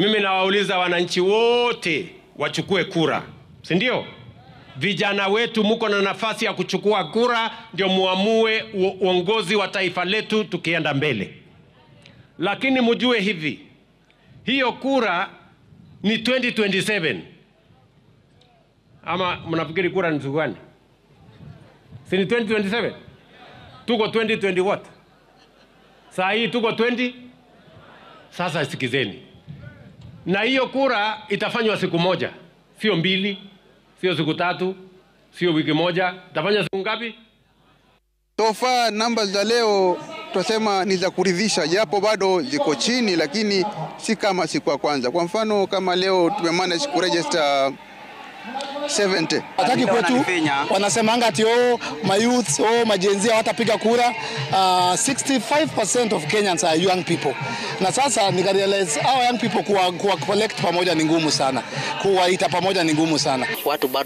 Mimi nawauliza wananchi wote wachukue kura, si ndio? Vijana wetu mko na nafasi ya kuchukua kura ndio muamue uongozi wa taifa letu tukienda mbele. Lakini mjue hivi, hiyo kura ni 2027. Ama mnafikiri kura ni siku gani? Si ni 2027? Tuko 2020 what? Saa hii tuko 20? Sasa sikizeni. Na hiyo kura itafanywa siku moja, sio mbili, sio siku tatu, sio wiki moja. Itafanywa siku ngapi? So far numbers za leo tunasema ni za kuridhisha, japo bado ziko chini, lakini si kama siku ya kwanza. Kwa mfano kama leo tumemanage kuregister 70. Hataki kwetu wanasemanga ati youth majenzia watapiga kura. 65% of Kenyans are young people. Na sasa nikarealize hao young people kuwa collect pamoja ni ngumu sana. Kuwaita pamoja ni ngumu sana. Watu bado